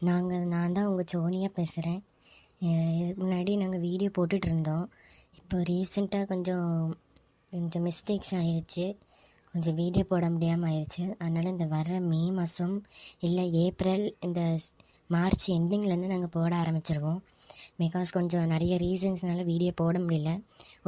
நான் தான் உங்கள் சோனியா பேசுகிறேன். இதுக்கு முன்னாடி நாங்கள் வீடியோ போட்டுட்ருந்தோம். இப்போ ரீசெண்டாக கொஞ்சம் கொஞ்சம் மிஸ்டேக்ஸ் ஆயிடுச்சு. கொஞ்சம் வீடியோ போட முடியாமல் ஆயிடுச்சு. அதனால் இந்த வர்ற மே மாதம் இல்லை ஏப்ரல் இந்த மார்ச் எண்டிங்லேருந்து நாங்கள் போட ஆரம்பிச்சிருவோம். பிகாஸ் கொஞ்சம் நிறைய ரீசன்ஸ்னால வீடியோ போட முடியல.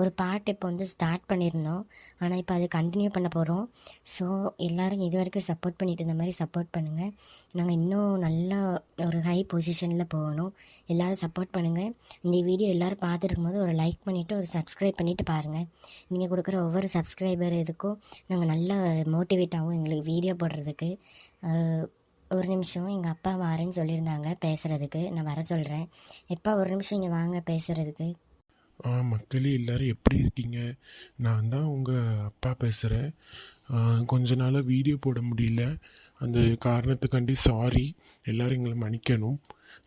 ஒரு பாட்டு இப்போ வந்து ஸ்டார்ட் பண்ணியிருந்தோம், ஆனால் இப்போ அது கண்டினியூ பண்ண போகிறோம். ஸோ எல்லோரும் இது வரைக்கும் சப்போர்ட் பண்ணிட்டு இந்த மாதிரி சப்போர்ட் பண்ணுங்கள். நாங்கள் இன்னும் நல்லா ஒரு ஹை பொசிஷனில் போகணும். எல்லோரும் சப்போர்ட் பண்ணுங்கள். இந்த வீடியோ எல்லோரும் பார்த்துருக்கும் போது ஒரு லைக் பண்ணிவிட்டு ஒரு சப்ஸ்கிரைப் பண்ணிவிட்டு பாருங்கள். நீங்கள் கொடுக்குற ஒவ்வொரு சப்ஸ்கிரைபர் இதுக்கும் நாங்கள் நல்லா மோட்டிவேட் ஆகும் எங்களுக்கு வீடியோ போடுறதுக்கு. ஒரு நிமிஷம், எங்கள் அப்பா வாரேன்னு சொல்லியிருந்தாங்க பேசுகிறதுக்கு. நான் வர சொல்கிறேன். எப்பா ஒரு நிமிஷம் இங்கே வாங்க பேசுகிறதுக்கு. மக்களே எல்லோரும் எப்படி இருக்கீங்க? நான் தான் உங்கள் அப்பா பேசுகிறேன். கொஞ்ச நாளாக வீடியோ போட முடியல. அந்த காரணத்துக்காண்டி சாரி. எல்லோரும் எங்களை மன்னிக்கணும்.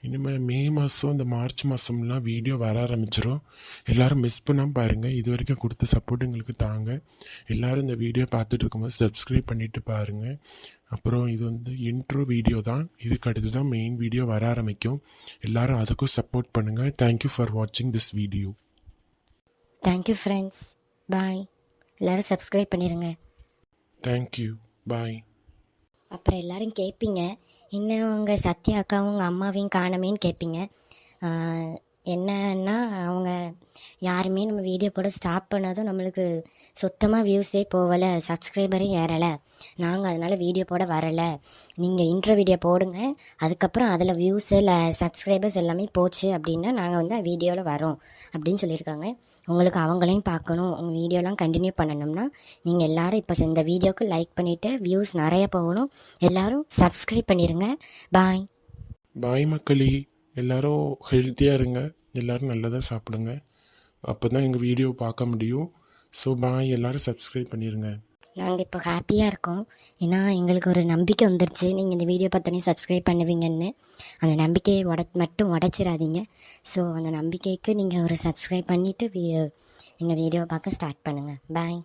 இனிமேல் மே மாதம் இந்த மார்ச் மாதம்லாம் வீடியோ வர ஆரம்பிச்சிடும். எல்லோரும் மிஸ் பண்ணாமல் பாருங்கள். இது வரைக்கும் கொடுத்த சப்போர்ட் எங்களுக்கு தாங்க. எல்லோரும் இந்த வீடியோ பார்த்துட்டு இருக்கும்போது சப்ஸ்கிரைப் பண்ணிவிட்டு பாருங்கள். அப்புறம் இது வந்து இன்ட்ரோ வீடியோ தான். இதுக்கு அடுத்து தான் மெயின் வீடியோ வர ஆரம்பிக்கும். எல்லோரும் அதுக்கும் சப்போர்ட் பண்ணுங்கள். தேங்க்யூ ஃபார் வாட்சிங் this video. Thank you friends. Bye. எல்லோரும் சப்ஸ்கிரைப் பண்ணிடுங்க. தேங்க்யூ. பாய். அப்புறம் எல்லோரும் கேட்பீங்க, இன்னும் உங்கள் சத்யா அக்காவும் உங்கள் அம்மாவையும் காணமேன்னு கேட்பீங்க. என்னன்னா, அவங்க யாருமே நம்ம வீடியோ போட ஸ்டாப் பண்ணதும் நம்மளுக்கு சுத்தமாக வியூஸே போகலை, சப்ஸ்கிரைபரே ஏறலை. நாங்கள் அதனால் வீடியோ போட வரலை. நீங்கள் இன்ட்ரோ வீடியோ போடுங்க, அதுக்கப்புறம் அதில் வியூஸு இல்லை சப்ஸ்கிரைபர்ஸ் எல்லாமே போச்சு அப்படின்னா நாங்கள் வந்து வீடியோவில் வரோம் அப்படின்னு சொல்லியிருக்காங்க. உங்களுக்கு அவங்களையும் பார்க்கணும், உங்கள் வீடியோலாம் கண்டினியூ பண்ணணும்னா நீங்கள் எல்லோரும் இப்போ இந்த வீடியோவுக்கு லைக் பண்ணிவிட்டு வியூஸ் நிறைய போகணும். எல்லோரும் சப்ஸ்கிரைப் பண்ணிடுங்க. பாய். பாய் மக்களே. எல்லோரும் ஹெல்த்தியாக இருங்க. எல்லோரும் நல்லதாக சாப்பிடுங்க. அப்போ தான் எங்கள் வீடியோ பார்க்க முடியும். So bye. எல்லோரும் சப்ஸ்கிரைப் பண்ணிடுங்க. நாங்கள் இப்போ ஹாப்பியாக இருக்கோம். ஏன்னா எங்களுக்கு ஒரு நம்பிக்கை வந்துருச்சு, நீங்கள் இந்த வீடியோ பார்த்தோன்னே சப்ஸ்கிரைப் பண்ணுவீங்கன்னு. அந்த நம்பிக்கையை மட்டும் உடச்சிடாதீங்க. ஸோ அந்த நம்பிக்கைக்கு நீங்கள் ஒரு சப்ஸ்கிரைப் பண்ணிவிட்டு எங்கள் வீடியோ பார்க்க ஸ்டார்ட் பண்ணுங்கள். பாய்.